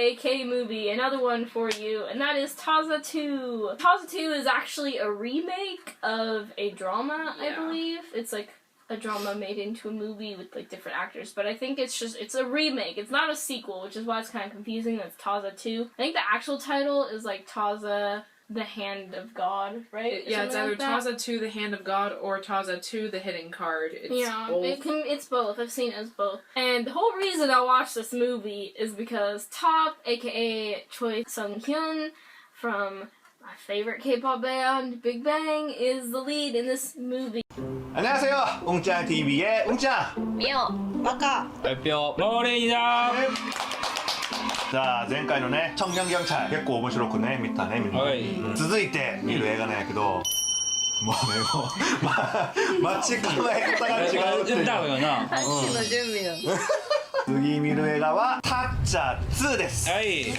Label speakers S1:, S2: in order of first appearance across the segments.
S1: a K-movie, another one for you, and that is 타짜2. 타짜2 is actually a remake of a drama, I believe. It's like a drama made into a movie with like different actors, but I think it's a remake. It's not a sequel, which is why it's kind of confusing. That's 타짜2. I think the actual title is like 타짜, the Hand of God, right?
S2: Yeah, it's either 타짜2, the Hand of God, or 타짜2, the Hidden Card. It's both.
S1: It's both. I've seen it as both. And the whole reason I watched this movie is because Top, aka Choi Sung-hyun, from my favorite K-pop band, Big Bang, is the lead in this movie.
S3: 안녕하세요. 웅짱 TV의 웅짱.
S4: 미요. 바카.
S5: 발표 머리장.
S3: じゃあ前回のね청년경찰結構面白くね見たねみんな、続いて見る映画なんやけど、もうね待ち構え方が違うっていう。
S4: 拍手の準備の。
S3: 次見る映画はタッチャ2です。
S5: はい。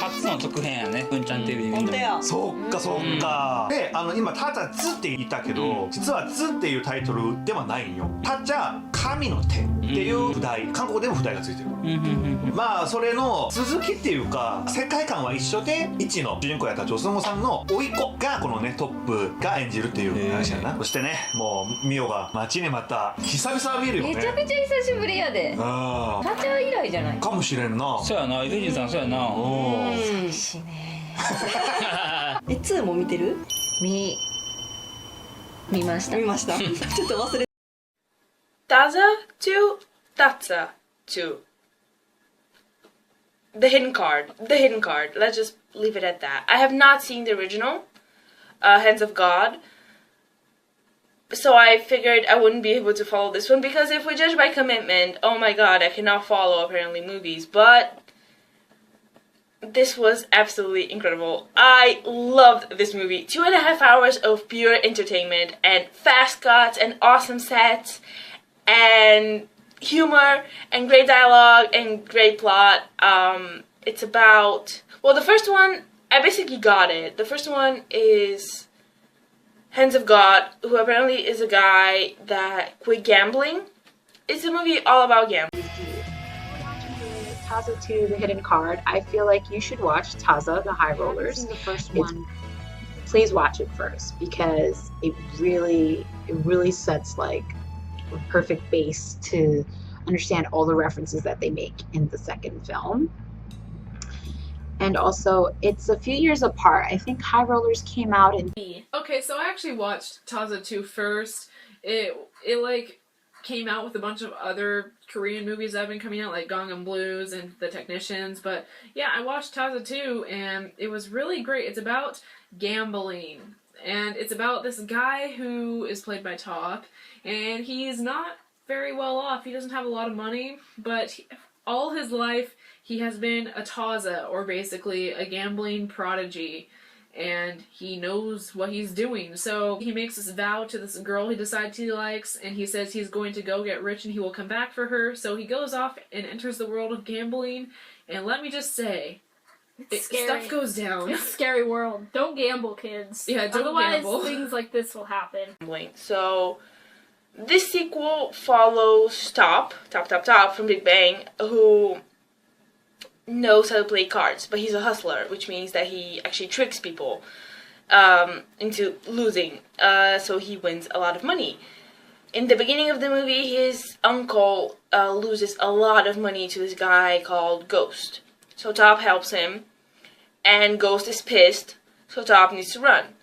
S5: 初の続編やね、うんちゃん TV で見るの。
S3: そっかそっか。で、今タッチャ2って言ったけど、実は2っていうタイトルではないんよ。タッチャ神の手っていう副題、韓国でも副題がついてる。まあそれの続きっていうか世界観は一緒で、1の主人公やったジョスンゴさんの甥っ子がこのねトップが演じるっていう話やな。そしてね、もうミオが待ちに待った久々見るよね。
S4: めちゃくちゃ久しぶりやで。タチャ以来じゃない
S3: かもしれんな。
S5: そうやな、イデジンさんそうやな。
S4: 寂しいね。2も見てる？見ました。ちょっと忘れ。
S2: 타짜2, 타짜2. The hidden card. Let's just leave it at that. I have not seen the original, Hands of God. So I figured I wouldn't be able to follow this one because if we judge by commitment, oh my god, I cannot follow apparently movies. But this was absolutely incredible. I loved this movie. 2.5 hours of pure entertainment and fast cuts and awesome sets and humor and great dialogue and great plot. It's about, well, the first one, I basically got it. The first one is Hands of God, who apparently is a guy that quit gambling. It's a movie all about gambling.
S6: 타짜2, the Hidden Card. I feel like you should watch Taza, the High Rollers. The first one. Please watch it first because it really sets like a perfect base to understand all the references that they make in the second film. And also, it's a few years apart. I think High Rollers came out in...
S2: Okay, so I actually watched 타짜2 first. It like came out with a bunch of other Korean movies that have been coming out, like Gangnam Blues and The Technicians. But yeah, I watched 타짜2 and it was really great. It's about gambling. And it's about this guy who is played by Top. And he's not very well off. He doesn't have a lot of money. But all his life, he has been a taza, or basically a gambling prodigy, and he knows what he's doing. So he makes this vow to this girl he decides he likes, and he says he's going to go get rich and he will come back for her. So he goes off and enters the world of gambling, and let me just say, stuff goes down.
S1: It's a scary world. Don't gamble, kids.
S2: Yeah, don't
S1: Otherwise,
S2: gamble.
S1: things like this will happen.
S2: So this sequel follows Top from Big Bang, who knows how to play cards, but he's a hustler, which means that he actually tricks people into losing, so he wins a lot of money. In the beginning of the movie, his uncle loses a lot of money to this guy called Ghost. So Top helps him, and Ghost is pissed, so Top needs to run.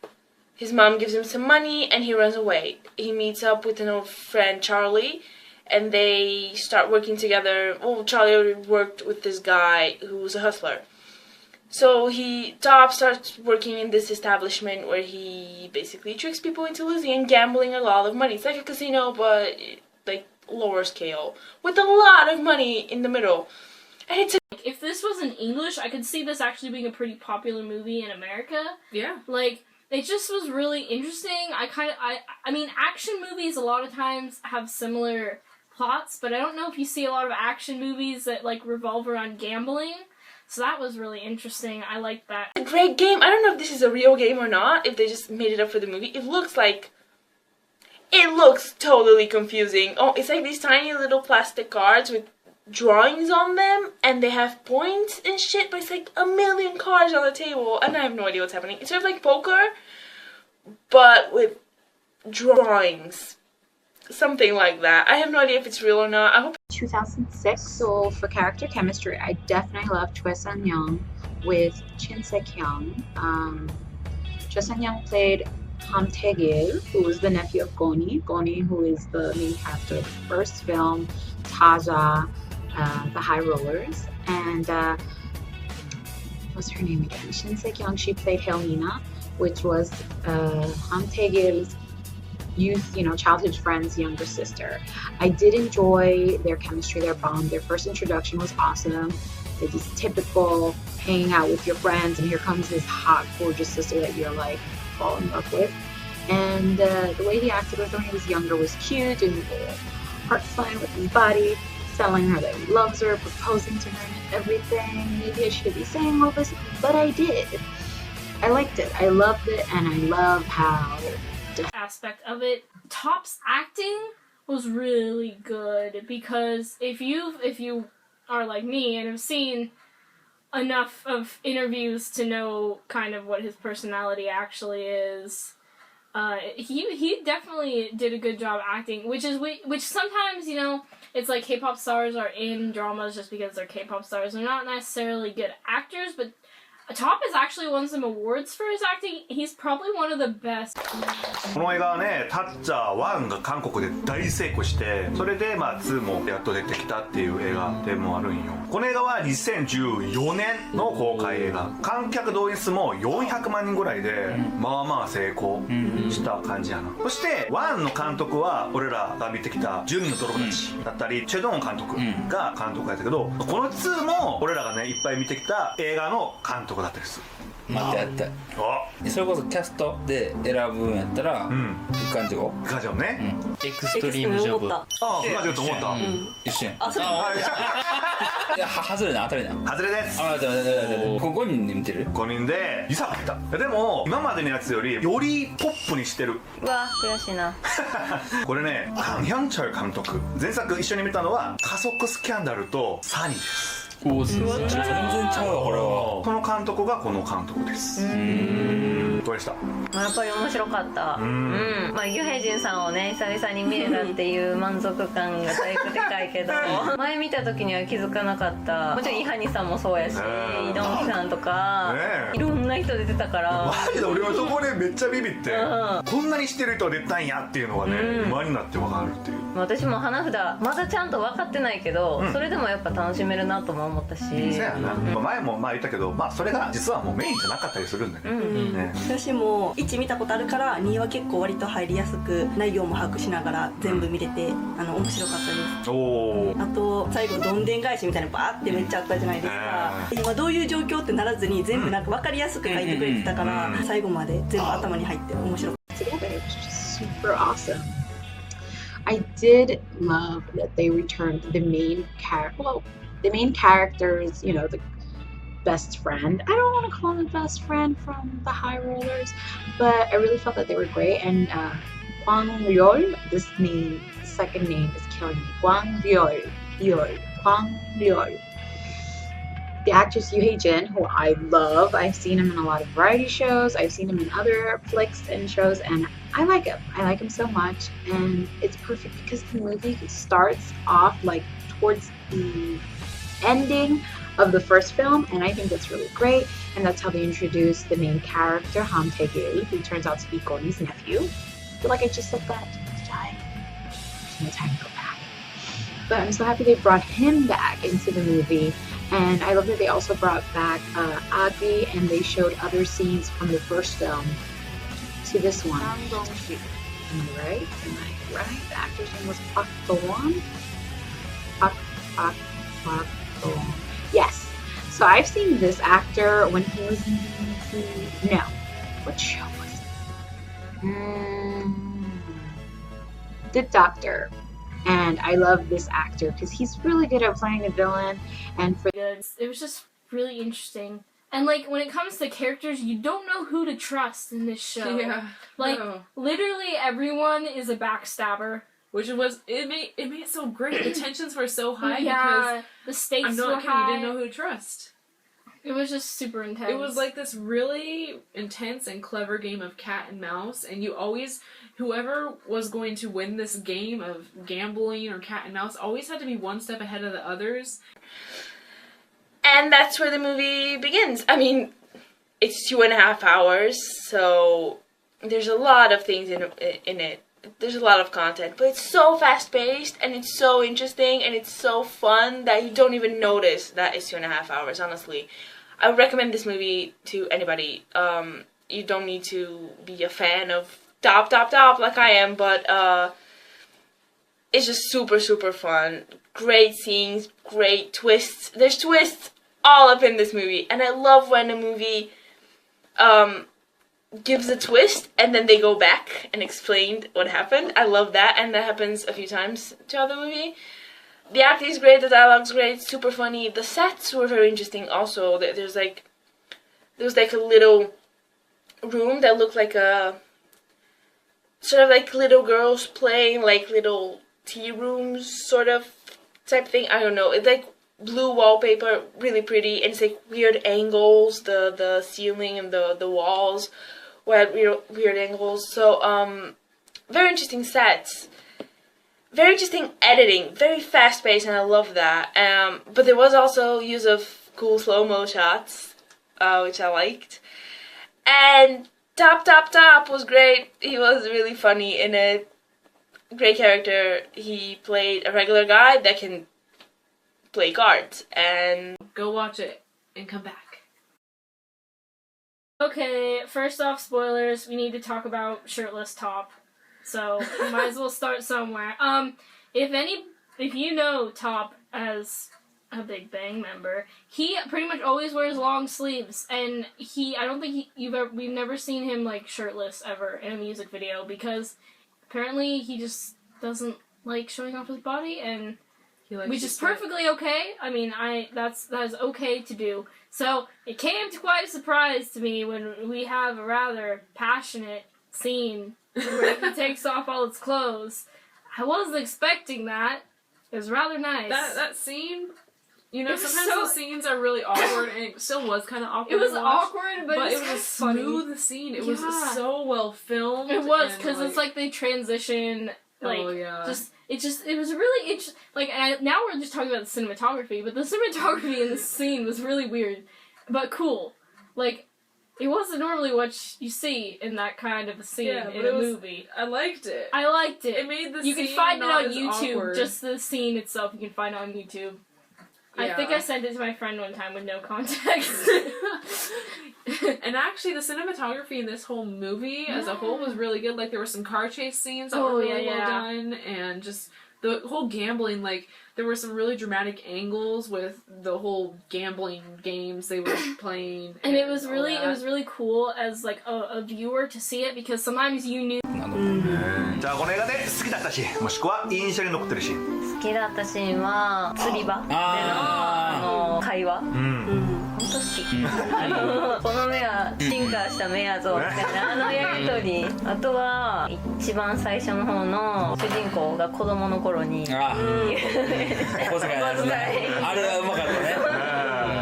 S2: His mom gives him some money, and he runs away. He meets up with an old friend, Charlie, and they start working together. Well, Charlie already worked with this guy who was a hustler. So Top starts working in this establishment where he basically tricks people into losing and gambling a lot of money. It's like a casino, but like lower scale, with a lot of money in the middle. And it's
S1: if this was in English, I could see this actually being a pretty popular movie in America.
S2: Yeah.
S1: Like, it just was really interesting. I mean, action movies a lot of times have similar plots, but I don't know if you see a lot of action movies that like revolve around gambling. So that was really interesting. I liked that.
S2: A great game. I don't know if this is a real game or not, if they just made it up for the movie. It looks totally confusing. Oh, it's like these tiny little plastic cards with drawings on them and they have points and shit, but it's like a million cards on the table and I have no idea what's happening. It's sort of like poker, but with drawings. Something like that. I have no idea if it's real or not. I hope.
S6: 2006. So for character chemistry, I definitely love Choi Sun-young with Shin Se-kyung. Choi Sun-young played Hamtaegil, who was the nephew of Goni, who is the main character of the first film, Taja, the High Rollers. And what's her name again? Shin Se-kyung, she played Helmina, which was Hamtaegil's youth, childhood friend's younger sister. I did enjoy their chemistry, their bond. Their first introduction was awesome. It is typical hanging out with your friends, and here comes this hot, gorgeous sister that you're like falling in love with. And the way he acted with her when he was younger was cute, and heart flying with his body, telling her that he loves her, proposing to her and everything. Maybe I should be saying all this, but I did. I liked it. I loved it, and I love how
S1: aspect of it. Top's acting was really good because if you are like me and have seen enough of interviews to know kind of what his personality actually is, he definitely did a good job acting, which sometimes, it's like K-pop stars are in dramas just because they're K-pop stars. They're not necessarily good actors, but Top has actually won some awards for his acting. He's probably one of the best.
S3: この映画はね、タッチャ1が韓国で大成功して、それで2もやっと出てきたっていう映画でもあるんよ。この映画は2014年の公開映画。観客動員数も400万人ぐらいで、まあまあ成功した感じやな。そして1の監督は俺らが見てきた10人の泥棒たちだったり、チェドン監督が監督やったけど、この2も俺らがねいっぱい見てきた映画の監督だったりする。
S5: 待ってそれこそキャストで選ぶんやったら一貫上
S3: ね、
S5: エクストリームジョブ
S3: ああ一貫上と思った、
S5: 一緒やん
S4: あそう
S5: いや外れな当たりな
S3: 外れです。
S5: 5人で見てる
S3: 5人でいさかったでも今までのやつよりポップにしてる。
S4: うわ悔しいな
S3: これねカン・ヒョンチョル監督前作一緒に見たのは家族スキャンダルとサニーです。
S5: お全然ちゃうわこれは。
S3: この監督がこの監督です。どうでした？
S4: やっぱり面白かった。まあユヘジンさんをね久々に見れたっていう満足感がだいぶでかいけど前見た時には気づかなかった。もちろんイハニさんもそうやし、イドンキさんとか、いろんな人出てたから。
S3: マジで俺はそこでめっちゃビビって、こんなにしてる人出たんやっていうのがね、今になって分かるっていう。
S4: 私も花札まだちゃんと分かってないけど、それでもやっぱ楽しめるなとも思ったし。
S3: そうやな。前も言ったけど、それが実はもうメインじゃなかったりするんだよね。
S7: 私も1見たことあるから2は結構割と入りやすく内容も把握しながら全部見れて面白かったです。あと最後どんでん返しみたいなバーってめっちゃあったじゃないですか。今どういう状況ってならずに全部なんか分かりやすく書いてくれてたから最後まで全部頭に入って面白かった。
S6: Super awesome. I did love that they returned the main character. Well, the main character's, the best friend. I don't want to call him the best friend from the High Rollers, but I really felt that they were great. And Kwang Ryol, this second name is killing me. Kwang Ryol. The actress Yoo Hae-jin, who I love. I've seen him in a lot of variety shows. I've seen him in other flicks and shows, and I like him. I like him so much, and it's perfect because the movie starts off like towards the ending of the first film, and I think that's really great. And that's how they introduce the main character, Hamtaegil, who turns out to be Goni's nephew. I feel like I just said that. There's no time to go back. But I'm so happy they brought him back into the movie. And I love that they also brought back Agri, and they showed other scenes from the first film to this one. Am I right? The actor's name was Park Do-won? Park Do-won. Yes. So I've seen this actor when he was in the movie. No. What show was it? The Doctor. And I love this actor because he's really good at playing a villain. And for
S1: it was just really interesting. And when it comes to characters, you don't know who to trust in this show.
S2: Yeah.
S1: Literally everyone is a backstabber.
S8: which was it made it so great. The tensions were so high
S1: Yeah,
S8: because
S1: the stakes
S8: I'm
S1: were
S8: not kidding,
S1: high.
S8: you didn't know who to trust.
S1: It was just super intense.
S8: It was like this really intense and clever game of cat and mouse, and you always, whoever was going to win this game of gambling or cat and mouse always had to be one step ahead of the others.
S2: And that's where the movie begins. I mean, it's 2.5 hours, so there's a lot of things in it. There's a lot of content, but it's so fast-paced, and it's so interesting, and it's so fun that you don't even notice that it's 2.5 hours, honestly. I would recommend this movie to anybody. You don't need to be a fan of top like I am, but it's just super, super fun. Great scenes, great twists. There's twists all up in this movie, and I love when a movie gives a twist and then they go back and explain what happened. I love that, and that happens a few times throughout the movie. The acting is great, the dialogue's great, super funny. The sets were very interesting also. There's like a little room that looked like a sort of like little girls playing, like little tea rooms sort of type thing. I don't know. It's like blue wallpaper, really pretty, and it's like weird angles. The ceiling and the walls were at weird angles. So very interesting sets. Very interesting editing, very fast-paced, and I love that. But there was also use of cool slow-mo shots, which I liked. And Top was great. He was really funny in it. Great character. He played a regular guy that can play cards. And
S8: Go watch it and come back.
S1: Okay, first off, spoilers. We need to talk about shirtless Top. So we might as well start somewhere. If you know Top as a Big Bang member, he pretty much always wears long sleeves, and I don't think we've never seen him like shirtless ever in a music video, because apparently he just doesn't like showing off his body, and which is perfectly okay. I mean, that is okay to do. So it came to quite a surprise to me when we have a rather passionate scene where he takes off all his clothes. I wasn't expecting that. It was rather nice.
S8: That scene, you know,
S1: It was
S8: sometimes those scenes are really awkward, and it still was kind of awkward.
S1: It was
S8: to watch,
S1: awkward, but
S8: it was a
S1: funny.
S8: smooth scene. It was
S1: Yeah.
S8: so well filmed.
S1: It was,
S8: and,
S1: because it's like they transition, like,
S8: oh yeah,
S1: it was really interesting. Like, now we're just talking about the cinematography, but the cinematography in this scene was really weird, but cool. Like, it wasn't normally what you see in that kind of a scene in a movie.
S8: I liked it.
S1: I liked it.
S8: It made the
S1: You
S8: scene
S1: can find it
S8: not
S1: on
S8: as
S1: YouTube.
S8: awkward.
S1: Just the scene itself, you can find it on YouTube. I think
S8: Yeah.
S1: I sent it to my friend one time with no context.
S8: And actually, the cinematography in this whole movie as a whole was really good. Like, there were some car chase scenes that were really well done, and just the whole gambling, like, there were some really dramatic angles with the whole gambling games they were playing.
S1: And it was
S8: all
S1: really
S8: that.
S1: cool as like a viewer to see it, because sometimes you knew.
S3: じゃあこの映画で好きだったシーンもしくは印象に残ってるシーン。
S4: 好きだったシーンは釣り場での会話、本当好き、この目は進化した目やぞみたいなやりとり、あとは一番最初の方の主人公が子供の頃に
S5: ああ小遣いのやつね、あれはうまかったね。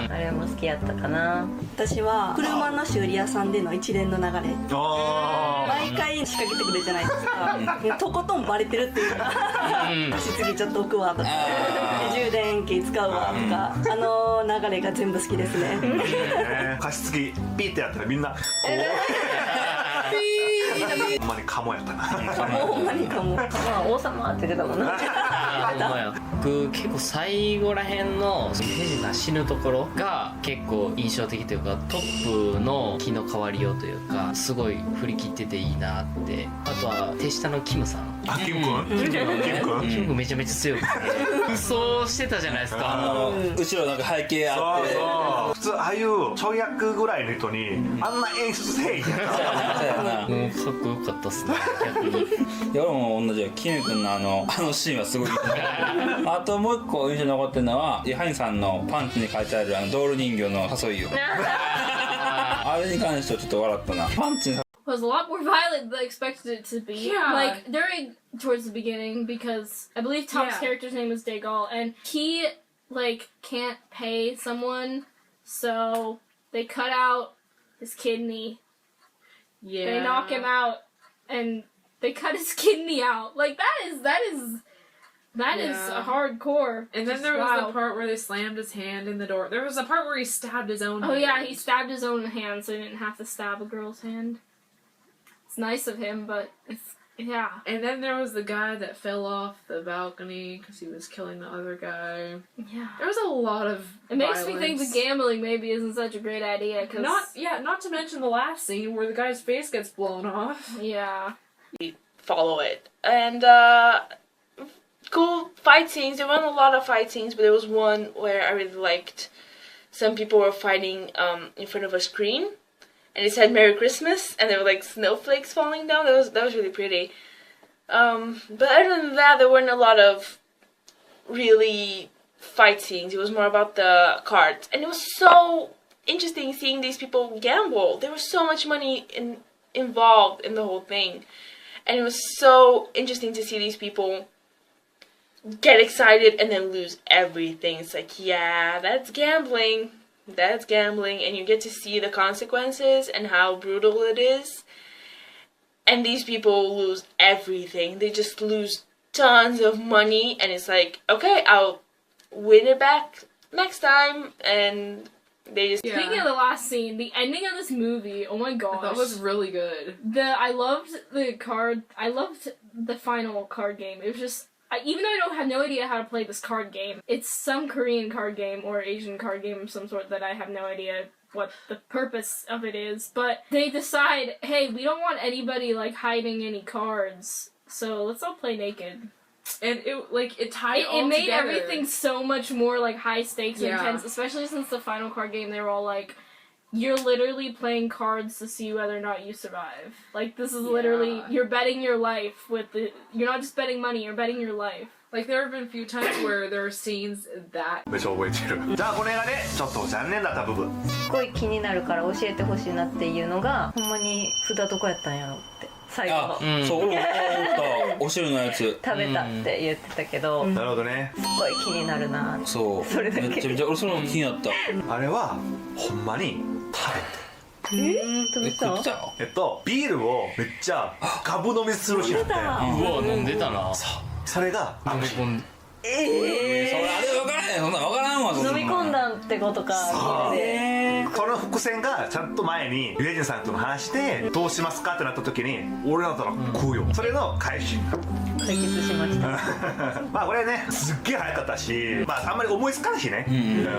S4: あれも好きやったかな。
S7: 私は車の修理屋さんでの一連の流れ、毎回仕掛けてくるじゃないですか。とことんバレてるっていうか、次ちょっと置くわとか、充電器使うわとか、流れが全部好きですね。
S3: 加湿器ピーってやったらみんなこうほんまにカモやったな。
S7: ほんまにかも。
S4: まあ王様って言ってたもんな。
S9: 僕結構最後らへんのヘジさん死ぬところが結構印象的というか、トップの気の変わりようというか、すごい振り切ってていいなって。あとは手下のキムさん、
S3: あ、キム君？
S9: キム君めちゃめちゃ強くて武装してたじゃないですか。
S5: 後ろなんか背景あって、
S3: 普通ああいうちょい役ぐらいの人にあんな演出せえへんやんか。
S5: そうやな。
S9: もうかっこよかったっすね、逆に。
S5: いや俺も同じよ。キム君のあのシーンはすごいあともう一個印象に残ってるのは、ハインさんのパンツに書いてあるドール人形の誘いよあれに関してはちょっと笑ったな。パンツに
S1: was a lot more violent than I expected it to be.
S8: Yeah.
S1: Like, towards the beginning, because I believe Top's character's name is Daegal, and he, like, can't pay someone, so they cut out his kidney.
S8: Yeah.
S1: They knock him out, and they cut his kidney out. Like, that is a hardcore.
S8: And then there was the part where they slammed his hand in the door. There was a part where he stabbed his own hand.
S1: Oh yeah, he stabbed his own hand so he didn't have to stab a girl's hand. It's nice of him, but yeah.
S8: And then there was the guy that fell off the balcony because he was killing the other guy.
S1: Yeah.
S8: There was a lot of
S1: makes me think the gambling maybe isn't such a great idea. Cause
S8: not to mention the last scene where the guy's face gets blown off.
S1: Yeah.
S2: Follow it. And, cool fight scenes. There weren't a lot of fight scenes, but there was one where I really liked. Some people were fighting in front of a screen, and it said "Merry Christmas," and there were like snowflakes falling down. That was really pretty. But other than that, there weren't a lot of really fight scenes. It was more about the cards, and it was so interesting seeing these people gamble. There was so much money involved in the whole thing, and it was so interesting to see these people get excited and then lose everything. It's like, yeah, that's gambling. That's gambling. And you get to see the consequences and how brutal it is. And these people lose everything. They just lose tons of money. And it's like, okay, I'll win it back next time. And they just...
S1: Yeah. Speaking of the last scene, the ending of this movie, oh my gosh.
S8: That was really good.
S1: I loved the final card game. It was just... even though I have no idea how to play this card game, it's some Korean card game or Asian card game of some sort that I have no idea what the purpose of it is, but they decide, hey, we don't want anybody, like, hiding any cards, so let's all play naked.
S8: And it tied it all
S1: It made
S8: together.
S1: everything so much more, like, high stakes and intense, especially since the final card game, they were all like, you're literally playing cards to see whether or not you survive. Like, this is literally, you're betting your life you're not just betting money, you're betting your life.
S8: Like, there have been a few times where there are scenes that...
S3: めっちゃ覚えてる。じゃあこの映画でちょっと残念だった部分。
S4: すごい気になるから教えてほしいなっていうのが、ほんまに札どこやったんやろって。最後の。
S5: そう、俺も思った。お汁のやつ。
S4: 食べたって言ってたけど。
S3: なるほどね。
S4: すごい気になるな。
S5: そう。
S4: それだけ。
S5: めちゃめちゃ俺それも気になった。
S3: あれはほんまに食べて。
S4: 食べた？
S3: ビールをめっちゃガブ飲みするシーンあって。
S9: うわ飲んでたな。
S3: それが
S9: 飲み込んで。
S5: それあれ分からへん。そんな分からんわ。
S4: 飲み込んだってことか。
S3: その伏線がちゃんと前にリュウジンさんとの話してどうしますかってなった時に俺だったら食うよ。それの返し。
S4: 解決しました。
S3: まあこれねすっげえ早かったし、まああんまり思いつかないしね。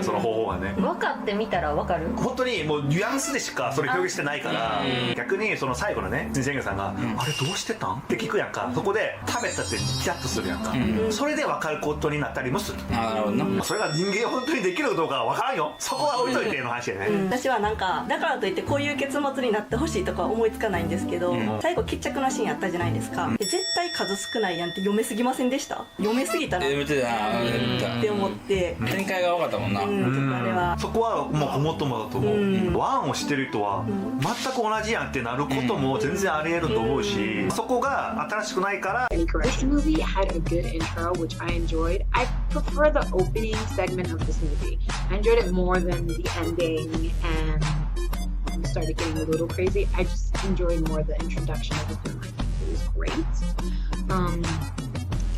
S3: その方法がね。
S4: 分かってみたら分かる。
S3: 本当にもうニュアンスでしかそれ表現してないから、逆にその最後のねジェンゲさんがあれどうしてたんって聞くやんか。そこで食べたってキャッとするやんか。それで分かることになったりもする。
S5: なるほどな。
S3: それが人間本当にできるかどうかは分からんよ。そこは置いといての話やね。
S7: 私はなんかだからといってこういう結末になってほしいとかは思いつかないんですけど、最後決着のシーンあったじゃないですか。絶対数少ないやんって読めすぎませんでした？読めすぎたなって思って
S5: 展開が分かったもんな。
S7: ちょっとあれは
S3: そこはもうごもっともだと思う。ワンを知ってる人は全く同じやんってなることも全然あり得ると思うし、そこが新しくないから。
S6: This movie had a good intro, which I enjoyed. I prefer the opening segment of this movie. I enjoyed it more than the ending and started getting a little crazy. I just enjoyed more the introduction of the film. I think it was great.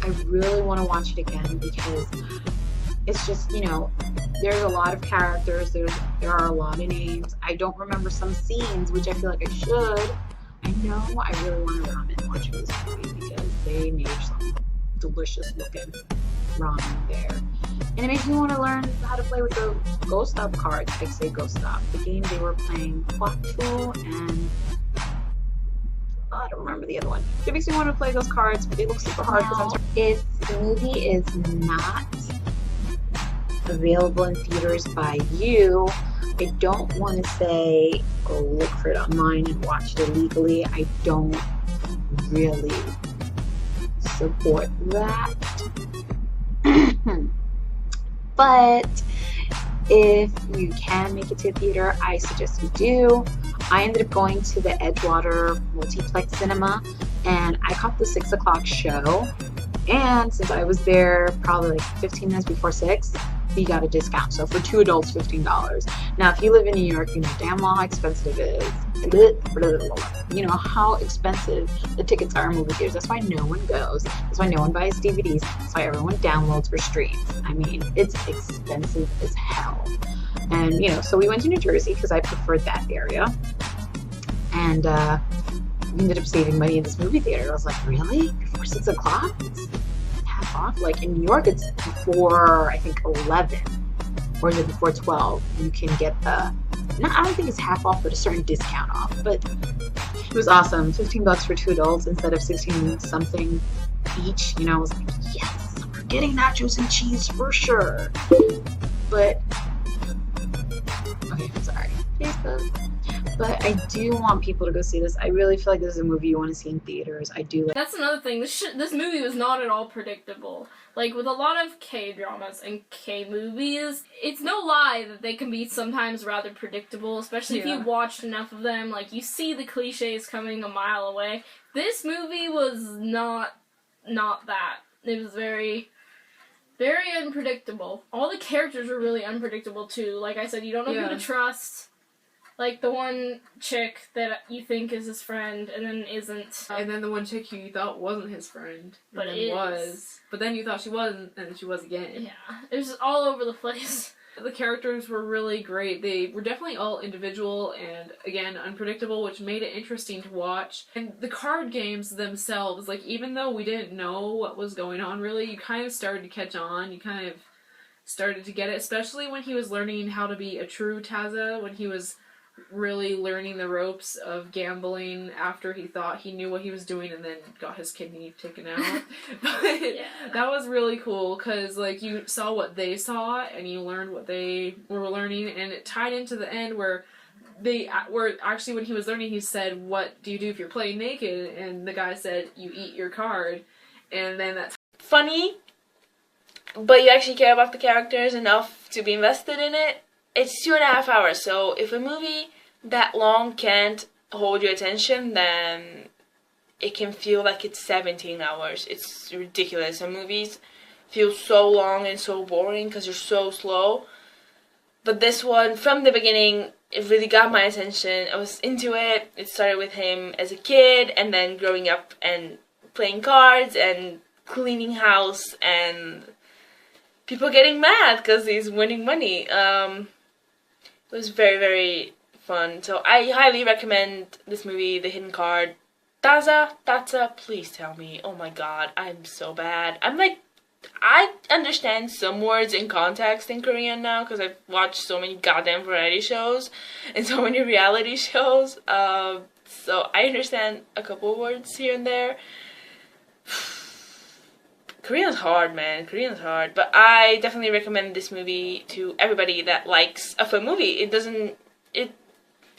S6: I really want to watch it again because it's just, you know, there's a lot of characters, there are a lot of names. I don't remember some scenes, which I feel like I should. I know I really want to ramen watch this movie because they made some delicious looking ramen there. And it makes me want to learn how to play with the Ghost Stop cards. Like say Ghost Stop, the game they were playing Quattro and I don't remember the other one. It makes me want to play those cards, but they look super hard because if the movie is not available in theaters by you, I don't want to say go look for it online and watch it illegally. I don't really support that. But if you can make it to a theater, I suggest you do. I ended up going to the Edgewater multiplex cinema, and I caught the 6 o'clock show. And since I was there probably like 15 minutes before 6, we got a discount. So for 2 adults, $15. Now, if you live in New York, you know damn well how expensive it is. You know how expensive the tickets are in movie theaters. That's why no one goes. That's why no one buys DVDs. That's why everyone downloads for streams. I mean, it's expensive as hell. And, you know, so we went to New Jersey because I preferred that area. And we ended up saving money in this movie theater. I was like, really? Before 6 o'clock? It's half off? Like in New York, it's before, I think, 11. Or is it before 12? You can get the, I don't think it's half off, but a certain discount off. But it was awesome. $15 for 2 adults instead of 16 something each. You know, I was like, yes, we're getting nachos and cheese for sure. But, okay, sorry. Facebook. But I do want people to go see this. I really feel like this is a movie you want to see in theaters. I do.
S1: That's another thing. This movie was not at all predictable. Like, with a lot of K-dramas and K-movies, it's no lie that they can be sometimes rather predictable, especially if you watched enough of them. Like, you see the cliches coming a mile away. This movie was not that. It was very, very unpredictable. All the characters were really unpredictable, too. Like I said, you don't know who to trust. Like, the one chick that you think is his friend, and then isn't.
S8: And then the one chick who you thought wasn't his friend,
S1: but
S8: it was. But then you thought she wasn't, and then she was again.
S1: Yeah, it was just all over the place.
S8: The characters were really great. They were definitely all individual and, again, unpredictable, which made it interesting to watch. And the card games themselves, like, even though we didn't know what was going on, really, you kind of started to catch on. You kind of started to get it, especially when he was learning how to be a true Taza, when he was really learning the ropes of gambling after he thought he knew what he was doing and then got his kidney taken out. But that was really cool because, like, you saw what they saw and you learned what they were learning, and it tied into the end where they were actually, when he was learning, he said, "What do you do if you're playing naked?" And the guy said, "You eat your card." And then that's
S2: funny, but you actually care about the characters enough to be invested in it. It's 2.5 hours, so if a movie that long can't hold your attention, then it can feel like it's 17 hours. It's ridiculous. Some movies feel so long and so boring because you're so slow. But this one, from the beginning, it really got my attention. I was into it. It started with him as a kid, and then growing up and playing cards and cleaning house and people getting mad because he's winning money. It was very, very fun. So I highly recommend this movie, The Hidden Card. Taca, please tell me. Oh my god, I'm so bad. I'm like, I understand some words in context in Korean now because I've watched so many goddamn variety shows and so many reality shows. So I understand a couple words here and there. Korean's hard, man. Korean's hard. But I definitely recommend this movie to everybody that likes a fun movie. It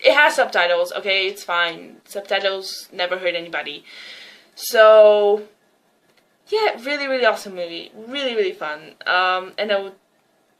S2: has subtitles, okay? It's fine. Subtitles never hurt anybody. So, yeah, really, really awesome movie. Really, really fun. And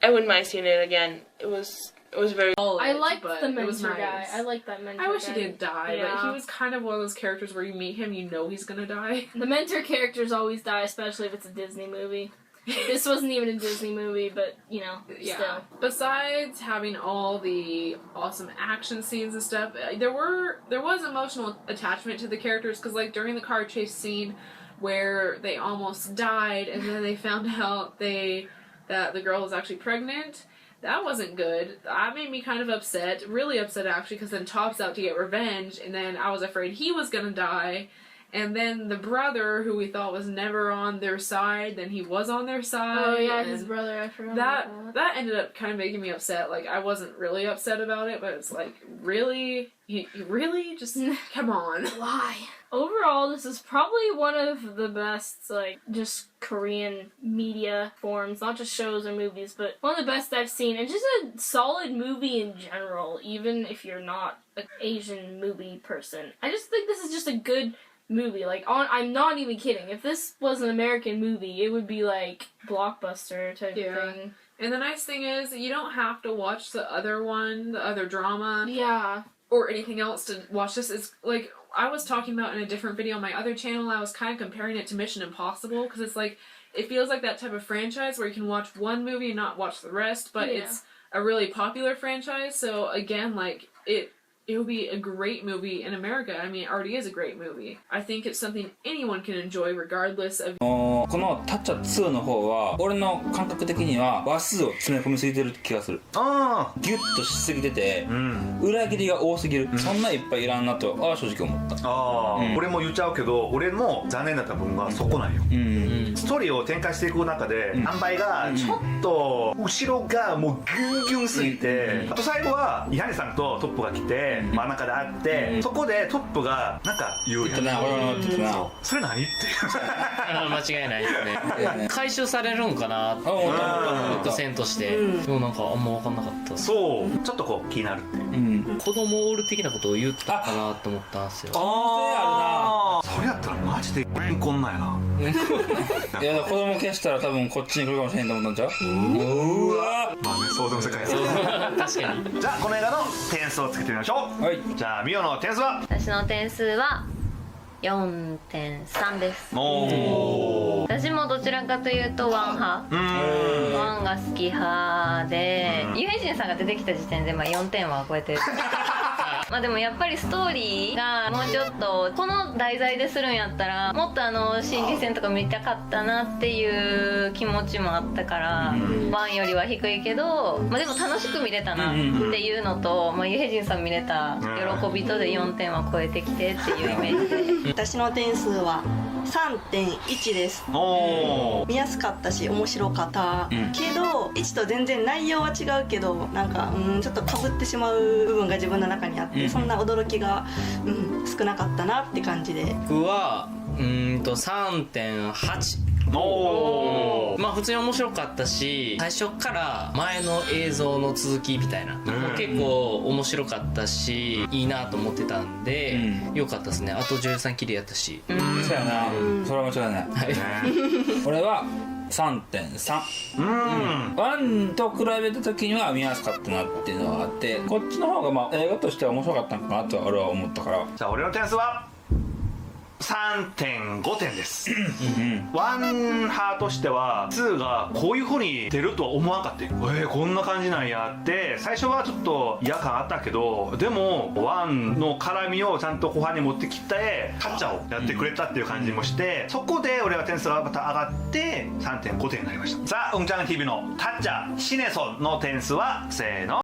S2: I wouldn't mind seeing it again. It was very...
S1: I liked the mentor guy. I like that mentor guy.
S8: I wish he didn't die, but he was kind of one of those characters where you meet him, you know he's gonna die.
S1: The mentor characters always die, especially if it's a Disney movie. This wasn't even a Disney movie, but, you know, still.
S8: Besides having all the awesome action scenes and stuff, there was emotional attachment to the characters, because, like, during the car chase scene where they almost died, and then they found out that the girl was actually pregnant, that wasn't good. That made me kind of upset. Really upset, actually, because then Top's out to get revenge, and then I was afraid he was gonna die. And then the brother, who we thought was never on their side, then he was on their side.
S1: Oh, yeah, his brother, I forgot about
S8: that ended up kind of making me upset. Like, I wasn't really upset about it, but it's like, really? You really? Just, come on.
S1: Why? Overall, this is probably one of the best, like, just Korean media forms, not just shows or movies, but one of the best I've seen, and just a solid movie in general, even if you're not an Asian movie person. I just think this is just a good movie. Like, I'm not even kidding. If this was an American movie, it would be, like, blockbuster type of thing.
S8: And the nice thing is, you don't have to watch the other drama.
S1: Yeah.
S8: or anything else to watch this. It's like I was talking about in a different video on my other channel. I was kind of comparing it to Mission Impossible because it's like it feels like that type of franchise where you can watch one movie and not watch the rest, but it's a really popular franchise. So again, like it will be a great movie in America. I mean, it already is a great movie. I think it's something anyone can enjoy regardless of.
S5: このタッチャ2の方は俺の感覚的には話数を詰め込みすぎてる気がする。
S3: あ
S5: ギュッとしすぎてて、裏切りが多すぎる、そんないっぱいいらんなとは正直思った。
S3: 俺も言っちゃうけど、俺も残念だった部分がそこなんよ。ストーリーを展開していく中で塩梅がちょっと後ろがもうギュンギュンすぎて、あと最後はイハニさんとトップが来て真ん中で会って、そこでトップがなんか言うやん。それ何って
S9: 間違いないですね。回収されるんかなって伏線として、でもなんかあんま分かんなかった。
S3: そうちょっとこう気になるっていう、
S9: 子供おる的なことを言ったかなと思ったんですよ。
S3: ああそれやったらマジでこんなんやな。
S5: いや子供消したら多分こっちに来るかもしれんと思ったんちゃう。うわ
S3: まあね、想像の世界です。
S9: 確かに。
S3: じゃあこの映画の点数をつけてみましょう。はい、じゃあミオの点数は。
S4: 私の点数は4.3 です。私もどちらかというとワン派、ワンが好き派で、ユヘジンさんが出てきた時点でまあ4点は超えてる。まあでもやっぱりストーリーがもうちょっとこの題材でするんやったらもっと心理戦とか見たかったなっていう気持ちもあったから、ワンよりは低いけど、まあ、でも楽しく見れたなっていうのと、まあ、ユヘジンさん見れた喜びとで4点は超えてきてっていうイメージで
S7: 私の点数は 3.1 です。見やすかったし面白かった、けど1と全然内容は違うけどなんか、ちょっとかぶってしまう部分が自分の中にあって、そんな驚きが、少なかったなって感じで、
S9: 僕は3.8。まあ普通に面白かったし、最初から前の映像の続きみたいな、結構面白かったしいいなと思ってたんで、よかったですね。あと女優さん綺麗やったし、
S5: そうやな、それは間違いない。俺は3.3。ワンと比べた時には見やすかったなっていうのがあって、こっちの方がまあ映画としては面白かったのかなと俺は思ったから。
S3: じゃあ俺の点数は3.5 点です。ワン派としては2がこういう風に出るとは思わなかったよ。こんな感じなんやって最初はちょっと嫌感あったけど、でもワンの絡みをちゃんと後半に持ってきてタッチャをやってくれたっていう感じもして、そこで俺は点数がまた上がって 3.5 点になりました。さあうんちゃん TV のタッチャシネソンの点数はせーの